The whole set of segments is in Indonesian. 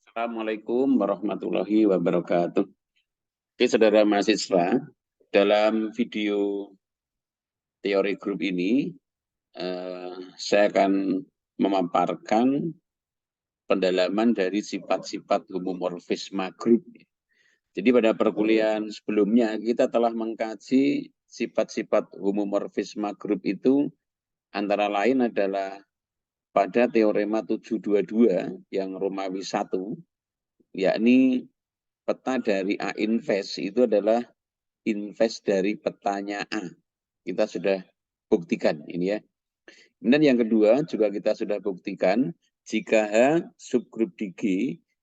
Assalamualaikum warahmatullahi wabarakatuh. Oke, saudara mahasiswa, dalam video teori grup ini, saya akan memaparkan pendalaman dari sifat-sifat homomorfisme grup. Jadi pada perkuliahan sebelumnya, kita telah mengkaji sifat-sifat homomorfisme grup itu, antara lain adalah pada teorema 722 yang Romawi 1, yakni peta dari A invest itu adalah invest dari petanya A. Kita sudah buktikan ini ya. Kemudian yang kedua juga kita sudah buktikan jika H subgrup di G,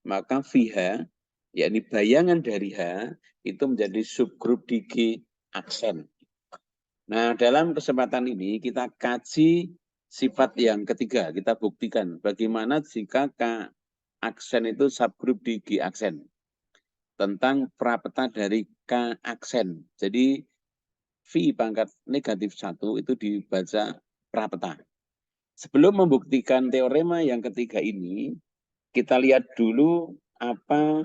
maka VH, yakni bayangan dari H, itu menjadi subgrup di G aksen. Nah, dalam kesempatan ini kita kaji sifat yang ketiga. Kita buktikan bagaimana jika K aksen itu subgrup di G aksen. Tentang prapeta dari K aksen. Jadi V pangkat negatif 1 itu dibaca prapeta. Sebelum membuktikan teorema yang ketiga ini, kita lihat dulu apa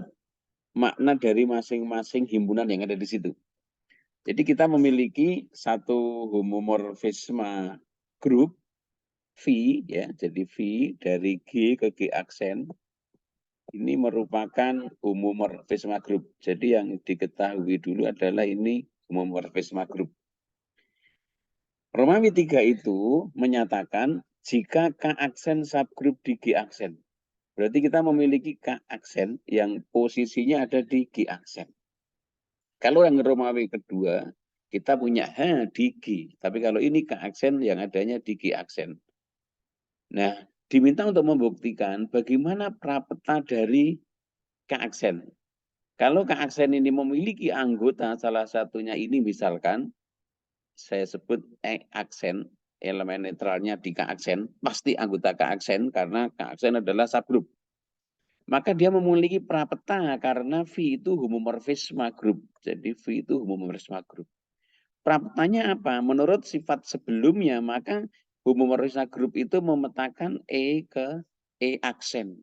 makna dari masing-masing himpunan yang ada di situ. Jadi kita memiliki satu homomorfisme grup V, ya, jadi V dari G ke G aksen. Ini merupakan homomorfisme grup. Jadi yang diketahui dulu adalah ini homomorfisme grup. Romawi 3 itu menyatakan jika K aksen subgrup di G aksen. Berarti kita memiliki K aksen yang posisinya ada di G aksen. Kalau yang Romawi kedua, kita punya H di G. Tapi kalau ini K aksen yang adanya di G aksen. Nah, diminta untuk membuktikan bagaimana prapeta dari K aksen. Kalau K aksen ini memiliki anggota, salah satunya ini misalkan, saya sebut E aksen, elemen netralnya di K aksen, pasti anggota K aksen karena K aksen adalah subgrup. Maka dia memiliki prapeta karena V itu homomorfisme grup. Jadi V itu homomorfisme grup. Prapetanya apa? Menurut sifat sebelumnya, maka homomorfisme grup itu memetakan E ke E aksen.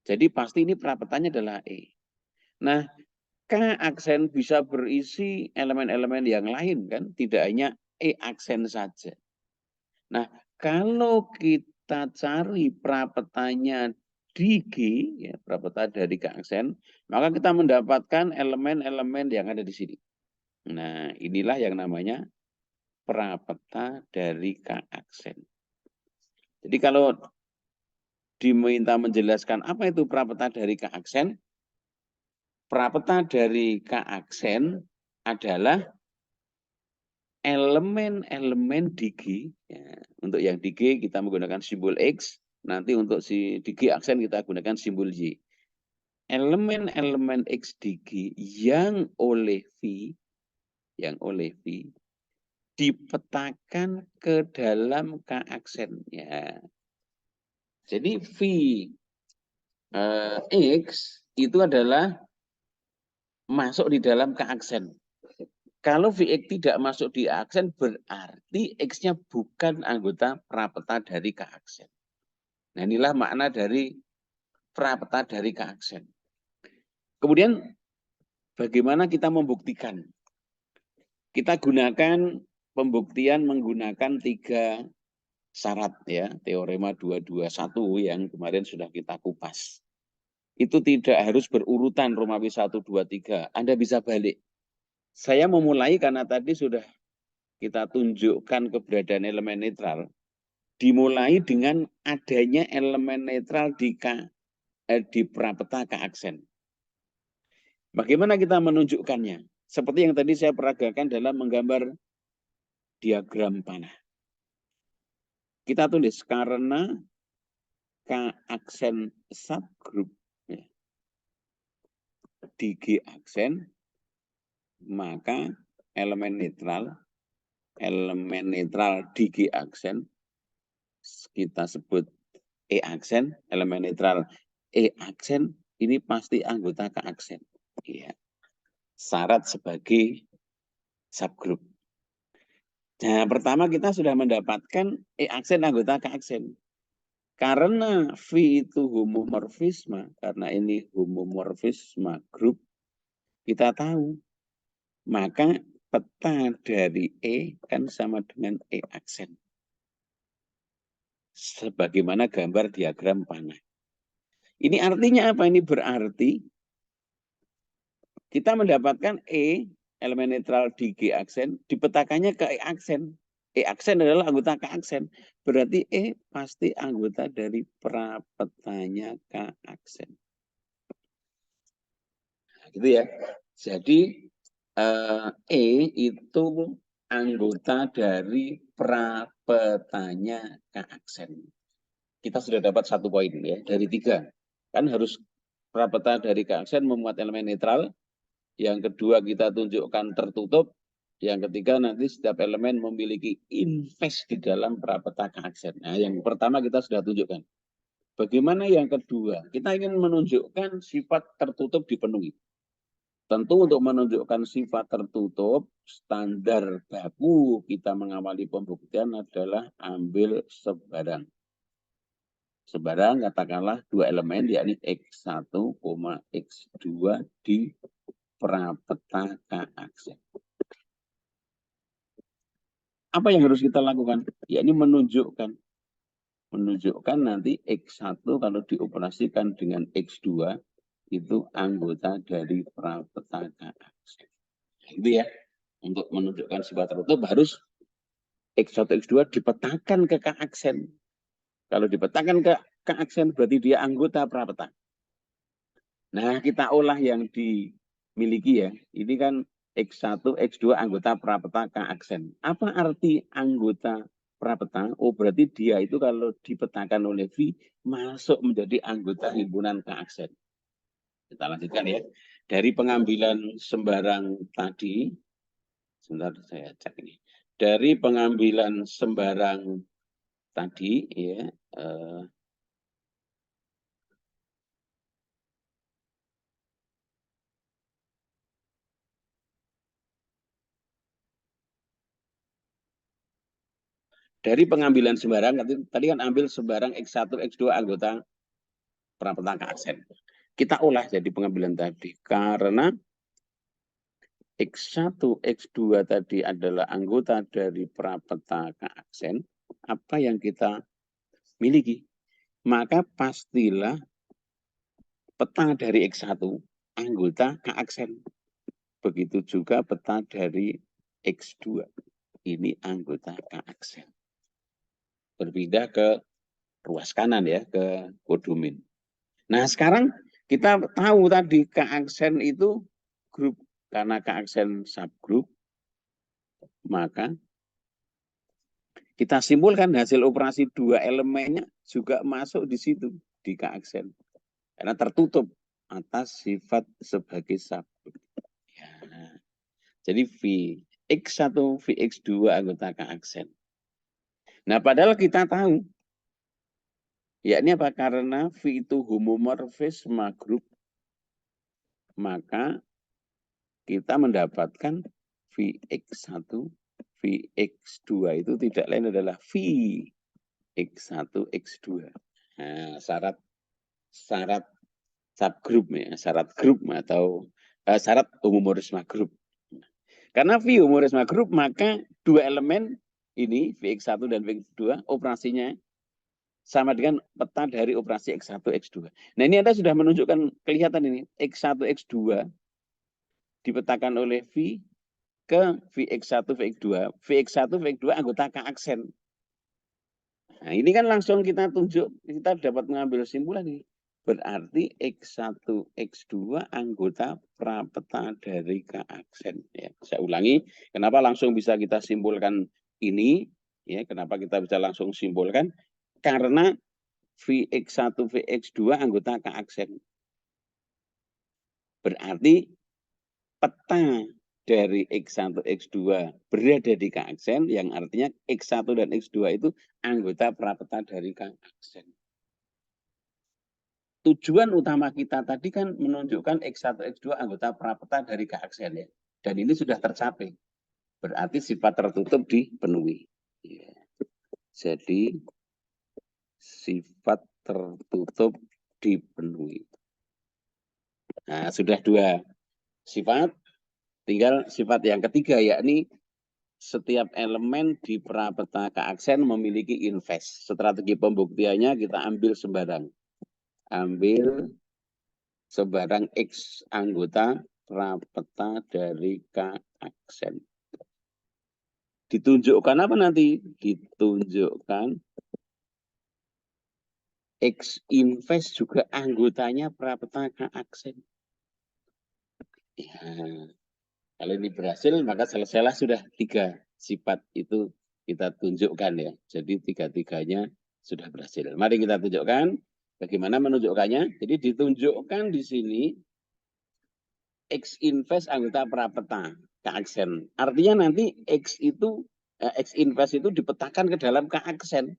Jadi pasti ini prapetanya adalah E. Nah, K aksen bisa berisi elemen-elemen yang lain kan, tidak hanya E aksen saja. Nah, kalau kita cari prapetanya di G, ya, prapeta dari K aksen, maka kita mendapatkan elemen-elemen yang ada di sini. Nah, inilah yang namanya prapeta dari K aksen. Jadi kalau diminta menjelaskan apa itu prapeta dari K aksen, prapeta dari K aksen adalah elemen-elemen di G. Ya, untuk yang di G kita menggunakan simbol X, nanti untuk si di G aksen kita gunakan simbol Y. Elemen-elemen X di G yang oleh V dipetakan ke dalam K aksen. Ya. Jadi V X itu adalah masuk di dalam K aksen. Kalau Vx tidak masuk di aksen, berarti X-nya bukan anggota prapeta dari K aksen. Nah, inilah makna dari prapeta dari K aksen. Kemudian, bagaimana kita membuktikan? Kita gunakan pembuktian menggunakan 3 syarat ya, teorema 221 yang kemarin sudah kita kupas. Itu tidak harus berurutan Romawi 1, 2, 3. Anda bisa balik. Saya memulai karena tadi sudah kita tunjukkan keberadaan elemen netral. Dimulai dengan adanya elemen netral di prapeta K aksen. Bagaimana kita menunjukkannya? Seperti yang tadi saya peragakan dalam menggambar diagram panah. Kita tulis karena K aksen subgroup ya, di G aksen, maka elemen netral di G aksen kita sebut E aksen, elemen netral E aksen ini pasti anggota K aksen. Ya. Syarat sebagai subgroup. Nah, pertama kita sudah mendapatkan E aksen anggota K aksen. Karena V itu homomorfisme, karena ini homomorfisme grup, kita tahu, maka peta dari E kan sama dengan E aksen. Sebagaimana gambar diagram panah. Ini artinya apa? Ini berarti kita mendapatkan E, elemen netral di G aksen, dipetakannya ke E aksen. E aksen adalah anggota K aksen. Berarti E pasti anggota dari prapetanya K aksen. Nah, gitu ya. Jadi E itu anggota dari prapetanya K aksen. Kita sudah dapat 1 poin ya dari 3. Kan harus prapeta dari K aksen memuat elemen netral. Yang kedua kita tunjukkan tertutup. Yang ketiga nanti setiap elemen memiliki invers di dalam prapeta K aksen. Nah, yang pertama kita sudah tunjukkan. Bagaimana yang kedua? Kita ingin menunjukkan sifat tertutup dipenuhi. Tentu untuk menunjukkan sifat tertutup, standar baku kita mengawali pembuktian adalah ambil sebarang. Sebarang katakanlah 2 elemen, yakni X1, X2 di prapeta K aksen. Apa yang harus kita lakukan? Yakni menunjukkan nanti X1 kalau dioperasikan dengan X2 itu anggota dari prapeta K aksen. Itu ya. Untuk menunjukkan sifat tertutup harus X1, X2 dipetakan ke K aksen. Kalau dipetakan ke K aksen berarti dia anggota prapeta. Nah, kita olah yang dimiliki ya. Ini kan X1, X2 anggota prapeta K aksen. Apa arti anggota prapeta? Oh, berarti dia itu kalau dipetakan oleh V masuk menjadi anggota himpunan K aksen. Kita lanjutkan ya. Dari pengambilan sembarang tadi, sebentar saya cek ini. Dari pengambilan sembarang tadi ya, dari pengambilan sembarang, tadi kan ambil sembarang X1, X2 anggota prapeta K aksen. Kita olah jadi pengambilan tadi. Karena X1, X2 tadi adalah anggota dari prapeta K aksen, apa yang kita miliki? Maka pastilah peta dari X1 anggota K aksen. Begitu juga peta dari X2. Ini anggota K aksen. Berpindah ke ruas kanan ya, ke kodomin. Nah, sekarang kita tahu tadi K aksen itu grup. Karena K aksen subgrup, maka kita simpulkan hasil operasi 2 elemennya juga masuk di situ, di K aksen. Karena tertutup atas sifat sebagai subgrup. Ya. Jadi Vx1, Vx2 anggota K aksen. Nah, padahal kita tahu, yakni apa? Karena V itu homomorfisme grup, maka kita mendapatkan Vx1, Vx2 itu tidak lain adalah Vx1, X2. Nah, syarat subgroup ya, syarat grup atau syarat homomorfisme grup. Karena V homomorfisme grup, maka 2 elemen ini Vx1 dan Vx2 operasinya sama dengan peta dari operasi X1, X2. Nah, ini Anda sudah menunjukkan, kelihatan ini, X1, X2 dipetakan oleh V ke Vx1, Vx2. Vx1, Vx2 anggota K aksen. Nah, ini kan langsung kita tunjuk, kita dapat mengambil kesimpulan ini. Berarti X1, X2 anggota prapeta dari K aksen. Ya, saya ulangi, kenapa langsung bisa kita simpulkan ini? Ya, kenapa kita bisa langsung simpulkan? Karena Vx1, Vx2 anggota K aksen. Berarti peta dari X1, X2 berada di K aksen, yang artinya X1 dan X2 itu anggota prapeta dari K aksen. Tujuan utama kita tadi kan menunjukkan X1, X2 anggota prapeta dari K aksen ya. Dan ini sudah tercapai. Berarti sifat tertutup dipenuhi. Ya. Jadi sifat tertutup dipenuhi. Nah, sudah 2 sifat, tinggal sifat yang ketiga, yakni setiap elemen di prapetaka aksen memiliki invest. Strategi pembuktiannya kita ambil sembarang. Ambil sembarang X anggota prapeta dari K aksen. Ditunjukkan apa nanti? Ditunjukkan X invest juga anggotanya prapetaka aksen. Ya, kalau ini berhasil, maka selesailah sudah 3 sifat itu kita tunjukkan ya. Jadi 3-tiganya sudah berhasil. Mari kita tunjukkan bagaimana menunjukkannya. Jadi ditunjukkan di sini X invest anggota prapeta K aksen. Artinya nanti X invest itu dipetakan ke dalam K aksen.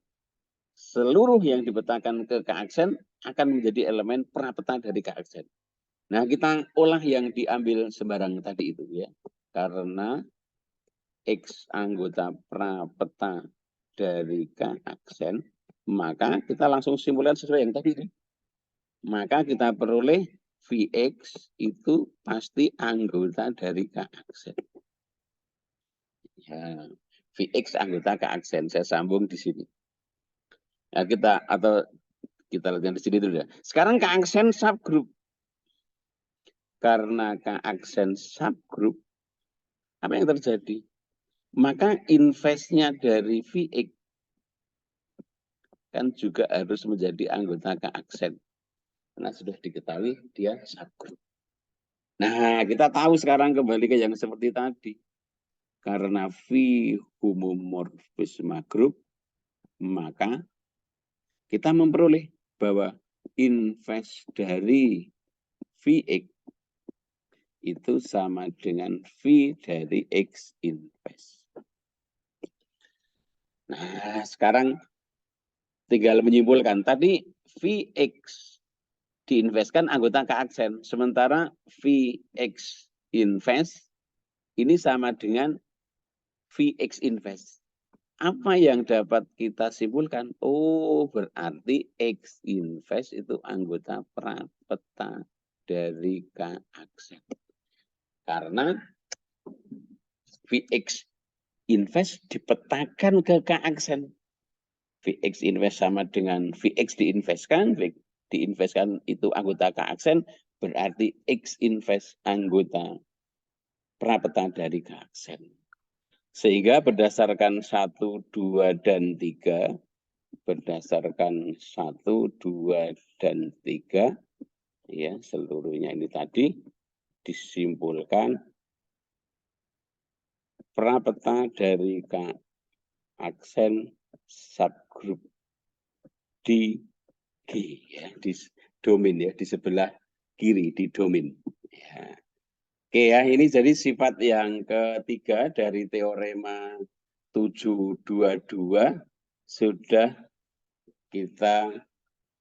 Seluruh yang dipetakan ke K aksen akan menjadi elemen prapeta dari K aksen. Nah, kita olah yang diambil sembarang tadi itu ya. Karena X anggota prapeta dari K aksen, maka kita langsung simpulan sesuai yang tadi. Maka kita peroleh Vx itu pasti anggota dari K aksen. Ya, Vx anggota K aksen. Saya sambung di sini. Nah, kita lihat di sini dulu ya. Sekarang K aksen subgroup. Karena K aksen subgroup, apa yang terjadi? Maka investnya dari Vx kan juga harus menjadi anggota K aksen. Karena sudah diketahui dia subgroup. Nah, kita tahu sekarang kembali ke yang seperti tadi. Karena V homomorfisme grup, maka kita memperoleh bahwa invest dari Vx itu sama dengan V dari X invest. Nah, sekarang tinggal menyimpulkan. Tadi Vx diinvestkan anggota K aksen. Sementara Vx invest ini sama dengan Vx invest. Apa yang dapat kita simpulkan? Oh, berarti X invest itu anggota prapeta dari K aksen. Karena Vx invest dipetakan ke K aksen. Vx invest sama dengan Vx diinvestkan itu anggota K aksen, berarti X invest anggota prapeta dari K aksen. Sehingga berdasarkan 1, 2, dan 3, berdasarkan 1, 2, dan 3, ya seluruhnya ini tadi disimpulkan prapeta dari K aksen subgroup di G, ya, di domain ya, di sebelah kiri di domain. Ya. Oke ya, ini jadi sifat yang ketiga dari teorema 722 sudah kita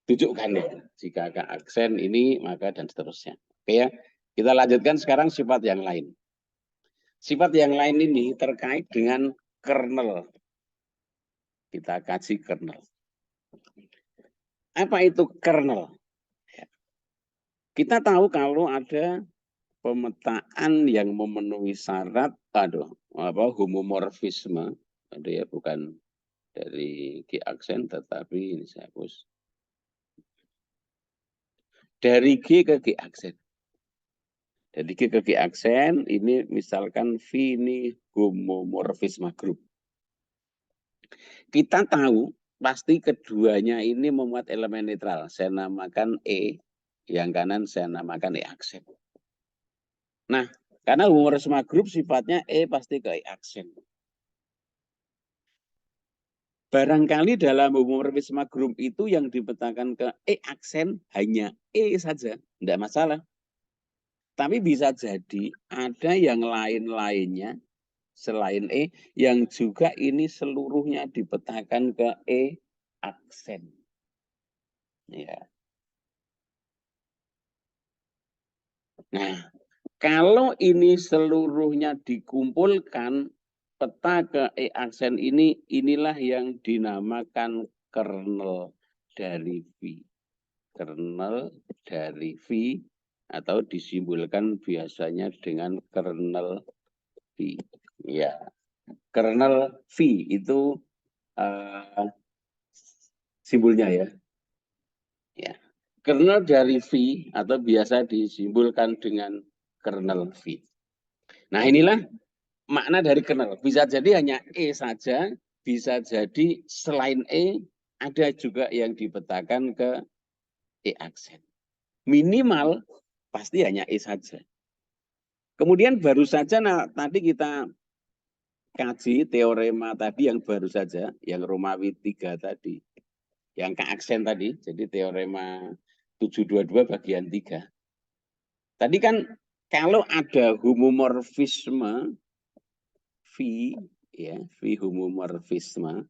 tunjukkan ya. Jika K aksen ini, maka dan seterusnya. Oke ya, kita lanjutkan sekarang sifat yang lain. Sifat yang lain ini terkait dengan kernel. Kita kaji kernel. Apa itu kernel? Kita tahu kalau ada pemetaan yang memenuhi syarat homomorfisme, ada ya, bukan dari G aksen tetapi ini saya hapus dari G ke G aksen. Dari G ke G aksen ini misalkan V ini homomorfisme grup. Kita tahu pasti keduanya ini memuat elemen netral. Saya namakan E, yang kanan saya namakan E aksen. Nah, karena homomorfisme grup sifatnya E pasti ke E aksen. Barangkali dalam homomorfisme grup itu yang dipetakan ke E aksen hanya E saja, tidak masalah. Tapi bisa jadi ada yang lain-lainnya selain E yang juga ini seluruhnya dipetakan ke E aksen. Ya. Nah, kalau ini seluruhnya dikumpulkan, peta ke E aksen ini, inilah yang dinamakan kernel dari V. Kernel dari V atau disimbolkan biasanya dengan kernel V. Ya, kernel V itu simbolnya ya. Ya. Kernel dari V atau biasa disimbolkan dengan kernel V. Nah, inilah makna dari kernel. Bisa jadi hanya E saja, bisa jadi selain E ada juga yang dipetakan ke E aksen. Minimal pasti hanya E saja. Kemudian baru saja tadi kita kaji teorema tadi yang baru saja, yang Romawi 3 tadi. Yang ke aksen tadi, jadi teorema 722 bagian 3. Tadi kan kalau ada homomorfisme V, ya, V homomorfisme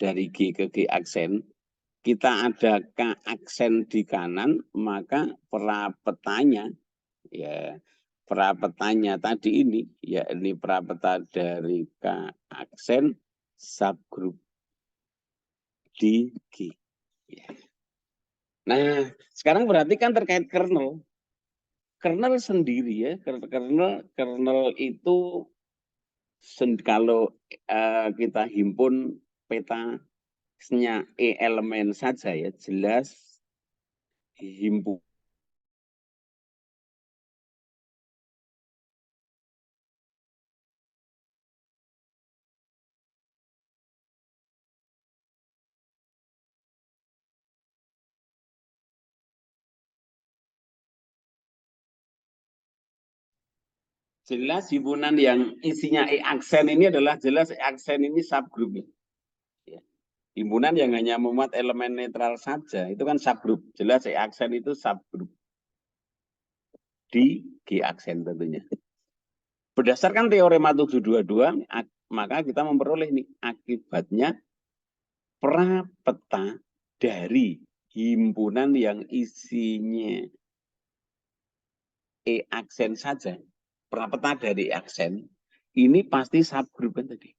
dari G ke G aksen, kita ada K aksen di kanan, maka perapetanya, ya, perapetanya tadi ini, ya ini perapeta dari K aksen subgroup di G. Ya. Nah, sekarang berarti kan terkait kernel. Kernel sendiri ya, kernel itu kalau kita himpun petanya E elemen saja ya, jelas himpun. Jelas himpunan yang isinya E aksen ini adalah jelas E aksen ini subgroup. Ya. Himpunan yang hanya memuat elemen netral saja, itu kan subgroup. Jelas E aksen itu subgroup. Di G aksen tentunya. Berdasarkan teorema 722, maka kita memperoleh nih akibatnya prapeta dari himpunan yang isinya E aksen saja, prapeta dari aksen, ini pasti subgroup kan tadi.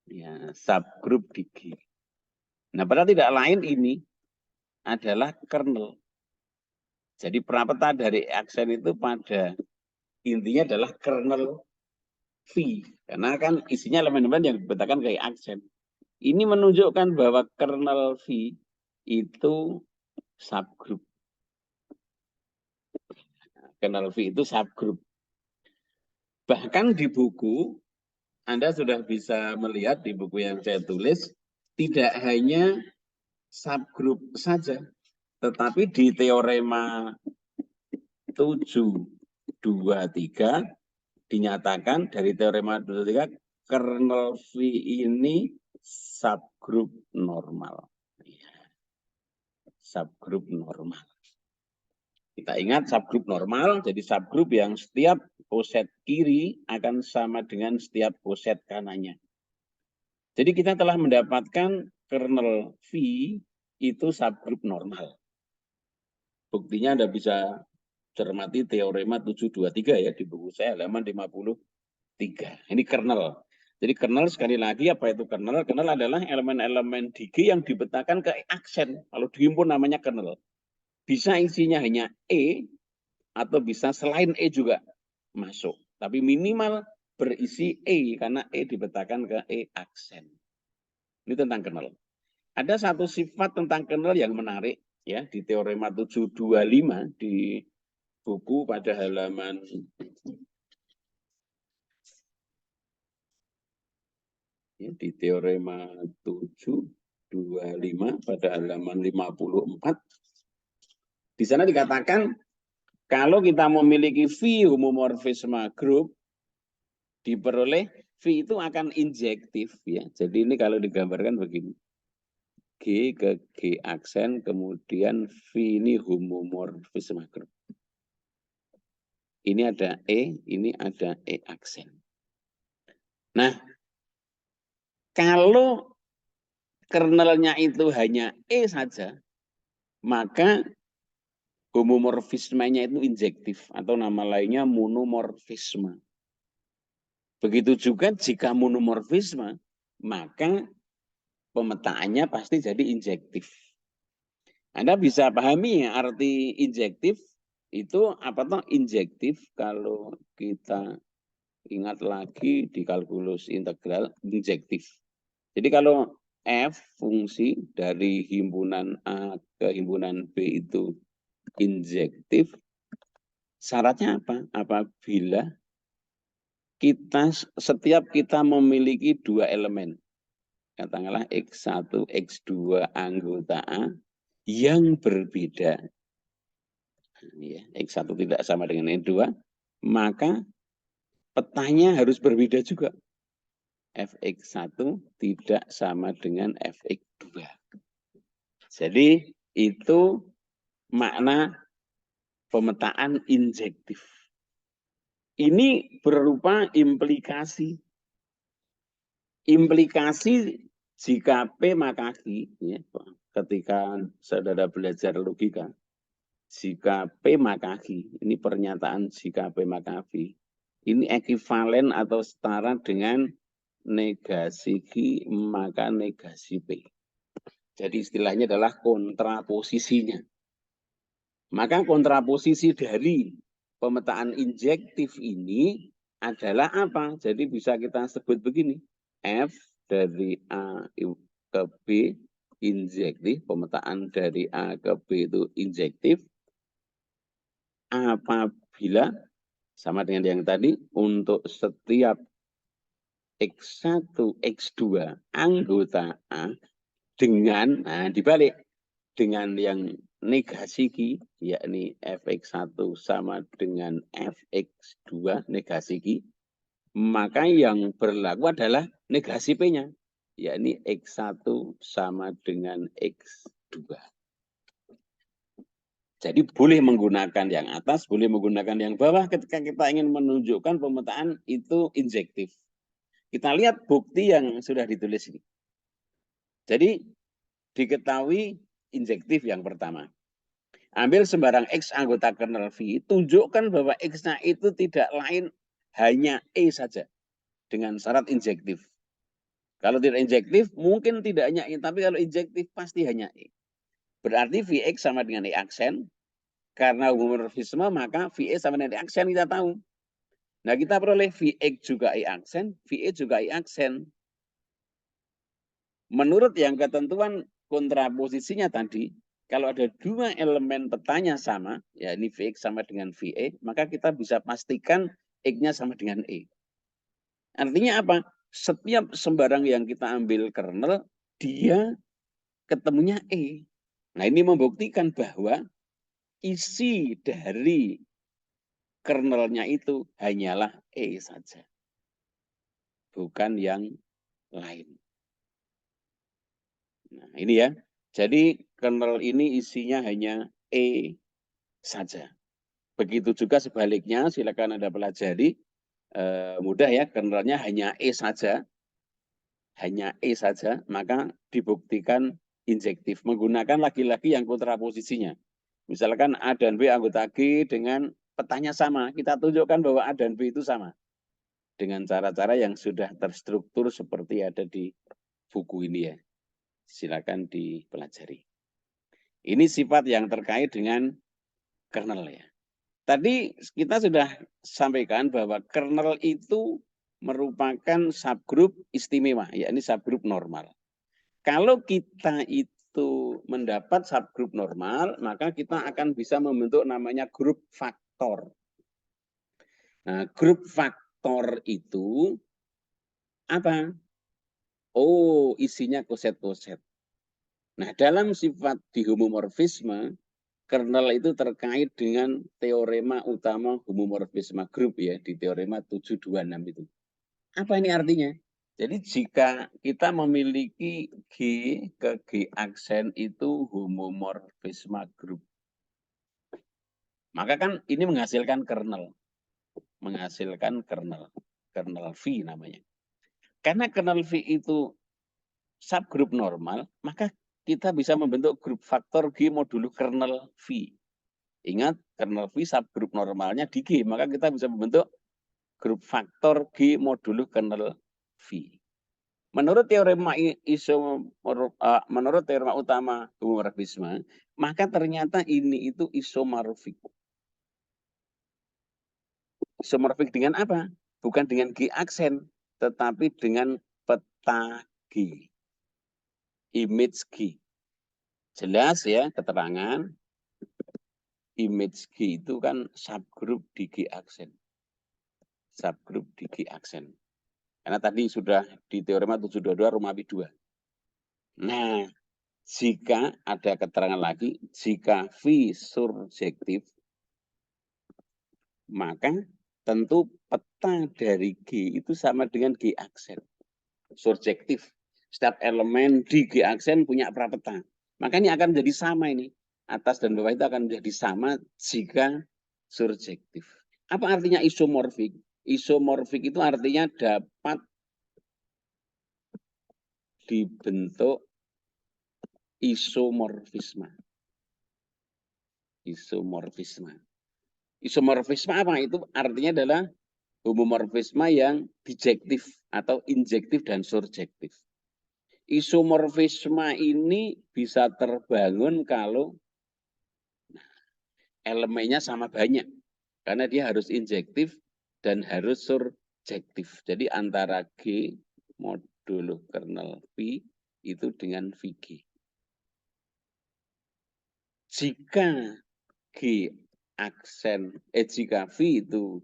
Ya, subgroup di G. Nah, padahal tidak lain ini adalah kernel. Jadi prapeta dari aksen itu pada intinya adalah kernel V. Karena kan isinya elemen-elemen yang dibetakan kayak aksen. Ini menunjukkan bahwa kernel V itu subgroup. Kernel V itu subgroup. Bahkan di buku, Anda sudah bisa melihat di buku yang saya tulis, tidak hanya subgroup saja, tetapi di teorema 723 dinyatakan dari teorema 723 kernel V ini subgroup normal. Subgroup normal. Kita ingat subgroup normal, jadi subgroup yang setiap koset kiri akan sama dengan setiap koset kanannya. Jadi kita telah mendapatkan kernel V itu subgroup normal. Buktinya Anda bisa cermati teorema 723 ya di buku saya halaman 53. Ini kernel. Jadi kernel sekali lagi apa itu kernel? Kernel adalah elemen-elemen di G yang dibetakan ke aksen. Kalau dihimpun namanya kernel. Bisa isinya hanya E atau bisa selain E juga masuk. Tapi minimal berisi E karena E dibetakan ke E aksen. Ini tentang kernel. Ada satu sifat tentang kernel yang menarik ya di teorema 725 di buku pada halaman ya, di teorema 725 pada halaman 54. Di sana dikatakan kalau kita memiliki V homomorfisme grup diperoleh V itu akan injektif ya. Jadi ini kalau digambarkan begini. G ke G aksen kemudian V ini homomorfisme grup. Ini ada E, ini ada E aksen. Nah, kalau kernelnya itu hanya E saja, maka homomorfismenya itu injektif atau nama lainnya monomorfisme. Begitu juga jika monomorfisme, maka pemetaannya pasti jadi injektif. Anda bisa pahami ya, arti injektif itu apa toh? Injektif kalau kita ingat lagi di kalkulus integral injektif. Jadi kalau F fungsi dari himpunan A ke himpunan B itu injektif, syaratnya apa? Apabila setiap kita memiliki dua elemen, katakanlah X1, X2 anggota A yang berbeda, ya, X1 tidak sama dengan X2, maka petanya harus berbeda juga. Fx1 tidak sama dengan Fx2. Jadi itu makna pemetaan injektif. Ini berupa implikasi. Implikasi jika P maka Q, ya, ketika saudara belajar logika, jika P maka Q, ini pernyataan jika P maka Q, ini ekivalen atau setara dengan negasi Q maka negasi P. Jadi istilahnya adalah kontraposisinya. Maka kontraposisi dari pemetaan injektif ini adalah apa? Jadi bisa kita sebut begini. F dari A ke B injektif, pemetaan dari A ke B itu injektif. Apabila sama dengan yang tadi, untuk setiap X1, X2 anggota A dengan, nah dibalik, dengan yang negasi Q, yakni Fx1 sama dengan Fx2 negasi Q, maka yang berlaku adalah negasi P-nya, yakni X1 sama dengan X2. Jadi boleh menggunakan yang atas, boleh menggunakan yang bawah ketika kita ingin menunjukkan pemetaan itu injektif. Kita lihat bukti yang sudah ditulis ini. Jadi diketahui injektif yang pertama. Ambil sembarang X anggota kernel V, tunjukkan bahwa X-nya itu tidak lain hanya E saja dengan syarat injektif. Kalau tidak injektif mungkin tidak hanya E, tapi kalau injektif pasti hanya E. Berarti Vx sama dengan E aksen. Karena homomorfisme maka VE sama dengan E aksen kita tahu. Nah kita peroleh Vx juga E aksen, VE juga E aksen. Menurut yang ketentuan kontraposisinya tadi, kalau ada dua elemen petanya sama, ya ini Vx sama dengan VE, maka kita bisa pastikan X-nya sama dengan E. Artinya apa? Setiap sembarang yang kita ambil kernel, dia ketemunya E. Nah ini membuktikan bahwa isi dari kernelnya itu hanyalah E saja. Bukan yang lain. Nah ini ya. Jadi kernel ini isinya hanya E saja. Begitu juga sebaliknya, silakan Anda pelajari. Mudah ya, kernelnya hanya E saja. Hanya E saja, maka dibuktikan injektif. Menggunakan lagi-lagi yang kontraposisinya. Misalkan A dan B anggota G dengan petanya sama. Kita tunjukkan bahwa A dan B itu sama. Dengan cara-cara yang sudah terstruktur seperti ada di buku ini ya. Silakan dipelajari. Ini sifat yang terkait dengan kernel ya. Tadi kita sudah sampaikan bahwa kernel itu merupakan subgrup istimewa, yakni subgrup normal. Kalau kita itu mendapat subgrup normal, maka kita akan bisa membentuk namanya grup faktor. Nah, grup faktor itu apa? Oh, isinya koset-koset. Nah, dalam sifat dihomomorfisme, kernel itu terkait dengan teorema utama homomorfisme grup ya, di teorema 726 itu. Apa ini artinya? Jadi jika kita memiliki G ke G aksen itu homomorfisme grup. Maka kan ini menghasilkan kernel. Menghasilkan kernel. Kernel V namanya. Karena kernel V itu subgrup normal, maka kita bisa membentuk grup faktor G modulo kernel V. Ingat, kernel V subgrup normalnya di G, maka kita bisa membentuk grup faktor G modulo kernel V. Menurut teorema menurut teorema utama homomorfisme, maka ternyata ini itu isomorfik. Isomorfik dengan apa? Bukan dengan G aksen, tetapi dengan peta G. Image G. Jelas ya keterangan. Image G itu kan subgroup di G aksen. Subgroup di G aksen. Karena tadi sudah di teorema 722 Romawi 2. Nah, jika ada keterangan lagi, jika V surjektif, maka tentu peta dari G itu sama dengan G aksen. Surjektif. Setiap elemen di G aksen punya prapeta. Maka ini akan menjadi sama ini. Atas dan bawah itu akan menjadi sama jika surjektif. Apa artinya isomorfik? Isomorfik itu artinya dapat dibentuk isomorfisme. Isomorfisme. Isomorfisme apa? Itu artinya adalah homomorfisme yang bijektif atau injektif dan surjektif. Isomorfisme ini bisa terbangun kalau elemennya sama banyak. Karena dia harus injektif dan harus surjektif. Jadi antara G modulo kernel V itu dengan VG. Jika G aksen, jika V itu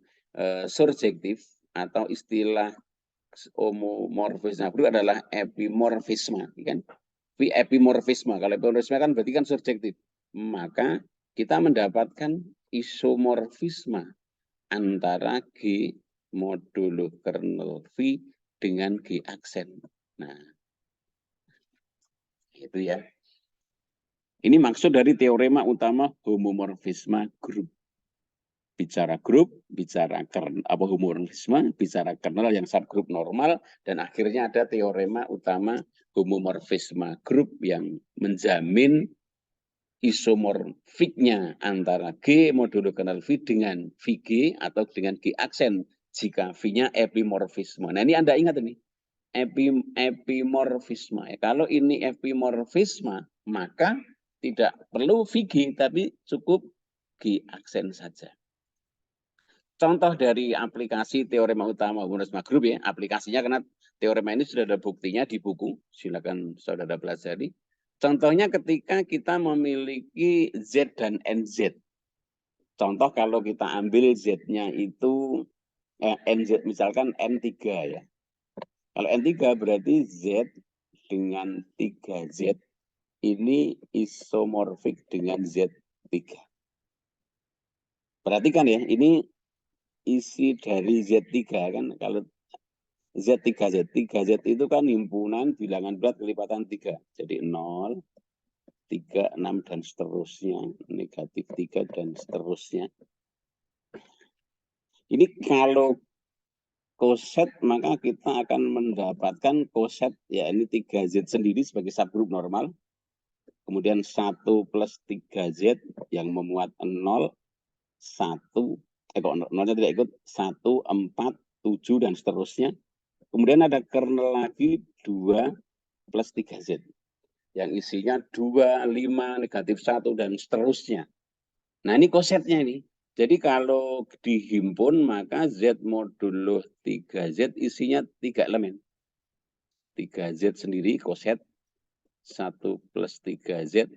surjektif atau istilah homomorfisme adalah epimorfisme, kan? V epimorfisme. Kalau epimorfisme kan berarti kan surjektif. Maka kita mendapatkan isomorfisme antara G modulo kernel V dengan G aksen. Nah, itu ya. Ini maksud dari teorema utama homomorfisme grup. Bicara grup, bicara homomorfisme, bicara kernel yang subgrup normal, dan akhirnya ada teorema utama homomorfisme grup yang menjamin isomorfiknya antara G modulo kernel V dengan VG atau dengan G aksen jika V-nya epimorfisme. Nah ini Anda ingat ini, epimorfisme. Kalau ini epimorfisme, maka tidak perlu VG, tapi cukup G aksen saja. Contoh dari aplikasi teorema utama homomorfisme grup ya, aplikasinya karena teorema ini sudah ada buktinya di buku, silakan saudara pelajari. Contohnya ketika kita memiliki Z dan NZ. Contoh kalau kita ambil Z-nya itu NZ misalkan N3 ya. Kalau N3 berarti Z dengan 3Z ini isomorfik dengan Z3. Perhatikan ya, ini isi dari Z3 kan. Kalau Z3Z, 3Z itu kan himpunan bilangan berat kelipatan 3. Jadi 0, 3, 6, dan seterusnya. Negatif 3, dan seterusnya. Ini kalau koset, maka kita akan mendapatkan koset, ya ini 3Z sendiri sebagai subgrup normal. Kemudian 1 plus 3Z yang memuat 0, 1, nolnya tidak ikut, 1, 4, 7, dan seterusnya. Kemudian ada kernel lagi 2 plus 3Z. Yang isinya 2, 5, negatif 1, dan seterusnya. Nah ini kosetnya ini. Jadi kalau dihimpun maka Z modulo 3Z isinya 3 elemen. 3Z sendiri koset, 1 plus 3Z,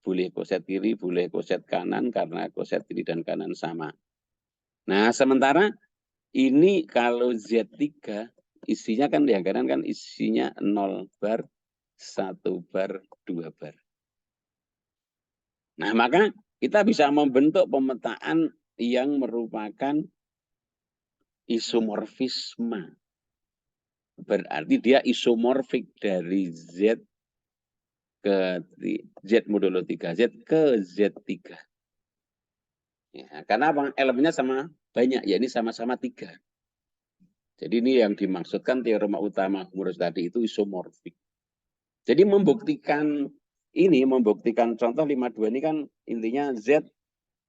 boleh koset kiri, boleh koset kanan karena koset kiri dan kanan sama. Nah sementara ini kalau Z3 isinya kan yang kanan kan isinya 0 bar, 1 bar, 2 bar. Nah maka kita bisa membentuk pemetaan yang merupakan isomorfisme. Berarti dia isomorfik dari Z ke Z modulo 3Z ke Z3. Ya, karena elemennya sama banyak, ya ini sama-sama 3. Jadi ini yang dimaksudkan teorema utama Humorus tadi itu isomorfik. Jadi membuktikan contoh 52 ini kan intinya Z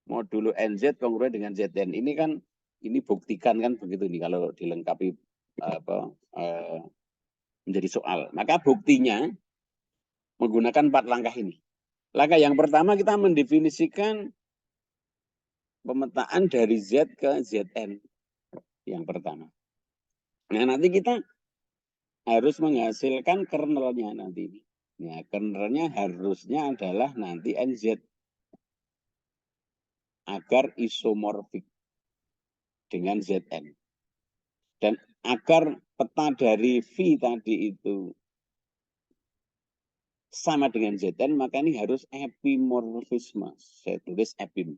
modulo NZ kongruen dengan ZN. Ini kan ini buktikan kan begitu nih kalau dilengkapi menjadi soal. Maka buktinya menggunakan 4 langkah ini. Langkah yang pertama kita mendefinisikan pemetaan dari Z ke Zn. Yang pertama. Nah, nanti kita harus menghasilkan kernelnya nanti ini. Ya, kernelnya harusnya adalah nanti NZ agar isomorfik dengan Zn. Dan agar peta dari V tadi itu sama dengan Zn, maka ini harus epimorfisme. Saya tulis epim.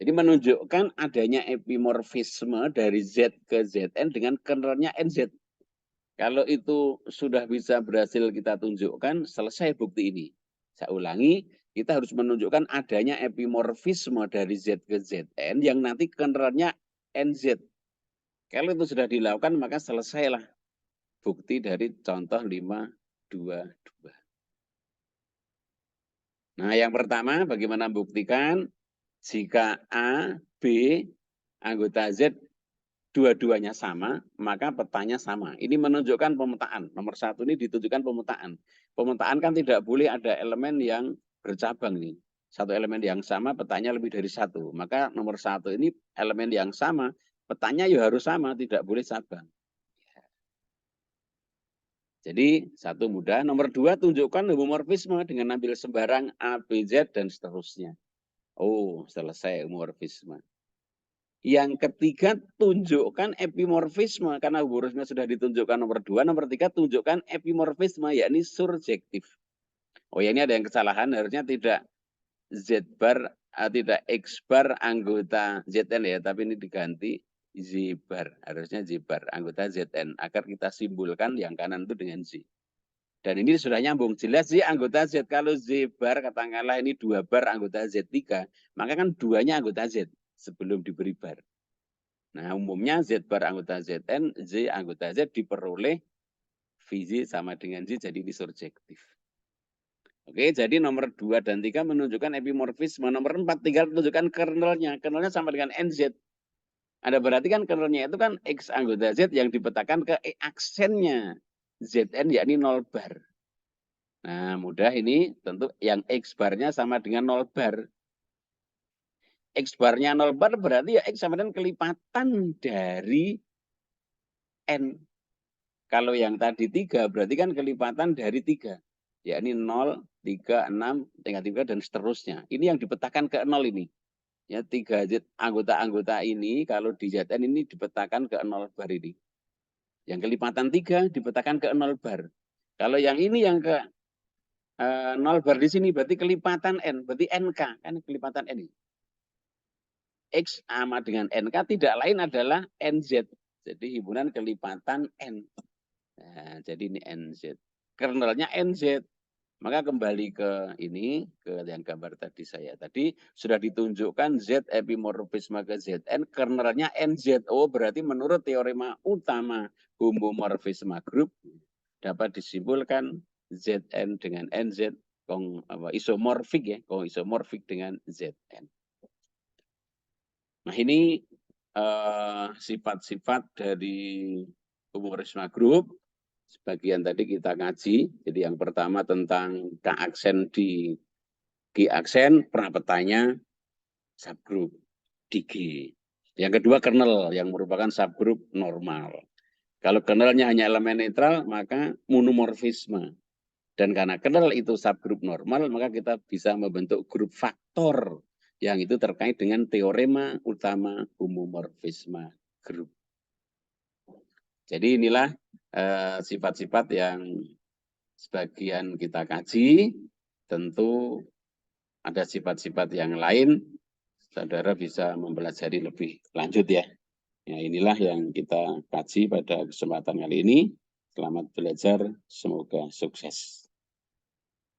Jadi menunjukkan adanya epimorfisme dari Z ke Zn dengan kernelnya NZ. Kalau itu sudah bisa berhasil kita tunjukkan, selesai bukti ini. Saya ulangi, kita harus menunjukkan adanya epimorfisme dari Z ke Zn yang nanti kernelnya NZ. Kalau itu sudah dilakukan, maka selesailah bukti dari contoh 522. Nah, yang pertama, bagaimana membuktikan jika A, B, anggota Z dua-duanya sama, maka petanya sama. Ini menunjukkan pemetaan. Nomor 1 ini ditunjukkan pemetaan. Pemetaan kan tidak boleh ada elemen yang bercabang nih. Satu elemen yang sama, petanya lebih dari 1. Maka nomor 1 ini elemen yang sama, petanya ya harus sama, tidak boleh cabang. Jadi 1 mudah. Nomor 2 tunjukkan homomorfisme dengan ambil sembarang A, B, Z, dan seterusnya. Oh, selesai homomorfisme. Yang ketiga, tunjukkan epimorfisme. Karena homomorfisme sudah ditunjukkan nomor 2. Nomor 3, tunjukkan epimorfisme, yakni surjektif. Oh ya, ini ada yang kesalahan. Harusnya tidak Z bar, tidak X bar anggota Zn ya. Tapi ini diganti Z bar. Harusnya Z bar anggota Zn. Agar kita simbolkan yang kanan itu dengan Z. Dan ini sudah nyambung. Jelas Z anggota Z. Kalau Z bar, katakanlah ini 2 bar anggota Z3. Maka kan 2-nya anggota Z sebelum diberi bar. Nah, umumnya Z bar anggota Zn, Z anggota Z diperoleh VZ sama dengan Z, jadi ini surjektif. Oke, jadi nomor 2 dan 3 menunjukkan epimorfisme. Nomor 4 tinggal menunjukkan kernelnya. Kernelnya sama dengan NZ. Anda berarti kan kernelnya itu kan X anggota Z yang dipetakan ke aksennya Zn, yakni 0 bar. Nah, mudah ini tentu yang X barnya sama dengan 0 bar. X barnya 0 bar berarti ya X sama dengan kelipatan dari N. Kalau yang tadi 3 berarti kan kelipatan dari 3. Yakni 0, 3, 6, tinggal 3 dan seterusnya. Ini yang dipetakan ke 0 ini. Ya 3 anggota-anggota ini kalau di Zn ini dipetakan ke 0 bar ini. Yang kelipatan 3 dipetakan ke 0 bar. Kalau yang ini yang ke 0 bar di sini berarti kelipatan N, berarti NK kan kelipatan N ini. X sama dengan NK tidak lain adalah NZ. Jadi himpunan kelipatan N. Nah, jadi ini NZ. Kernelnya NZ. Maka kembali ke ini, ke yang gambar tadi saya. Tadi sudah ditunjukkan Z epimorfisme ke Zn, kernelnya NZ. Oh, berarti menurut teorema utama homomorfisme grup dapat disimpulkan Zn dengan NZ isomorfik ya, isomorfik dengan Zn. Nah, ini sifat-sifat dari homomorfisme grup. Sebagian tadi kita ngaji. Jadi yang pertama tentang K aksen di G aksen, prapetanya subgroup di G. Yang kedua kernel yang merupakan subgroup normal. Kalau kernelnya hanya elemen netral, maka monomorfisme. Dan karena kernel itu subgroup normal, maka kita bisa membentuk grup faktor yang itu terkait dengan teorema utama homomorfisme grup. Jadi inilah sifat-sifat yang sebagian kita kaji. Tentu ada sifat-sifat yang lain, saudara bisa mempelajari lebih lanjut ya. Ya, inilah yang kita kaji pada kesempatan kali ini. Selamat belajar, semoga sukses.